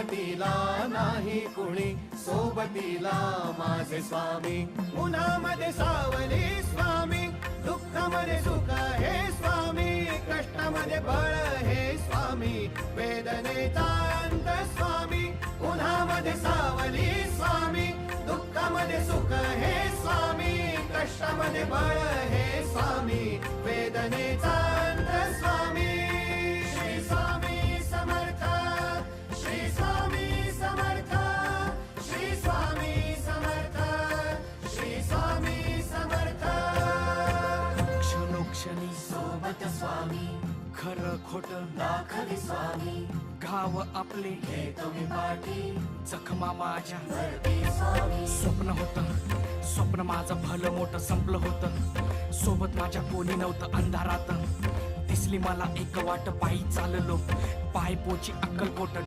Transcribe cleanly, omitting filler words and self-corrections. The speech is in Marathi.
सोबतीला नाही कुणी, सोबतीला माझे स्वामी. उन्हामध्ये सावली स्वामी, दुःखामध्ये सुख हे स्वामी, कष्टामध्ये बळ हे स्वामी, वेदनेचा अंत स्वामी. उन्हामध्ये सावली स्वामी, दुःखामध्ये सुख हे स्वामी, कष्टामध्ये बळ हे स्वामी, वेदनेचा अंत स्वामी. श्री स्वामी समर्थ, श्री स्वामी समर्थ, श्री स्वामी समर्थ, श्री स्वामी समर्थ. क्षणोक्षणी सोबत स्वामी, खरं खोट दाखवी स्वामी, घाव आपले हे तुम्ही पाठी जखमा माझ्या भरती स्वामी. स्वप्न होतं, स्वप्न माझं भलं मोठं संपलं होतं. सोबत माझ्या कोणी नव्हतं अंधारात. दिसली मला एक वाट, पायी चाललो पाय पोची अक्कलकोट.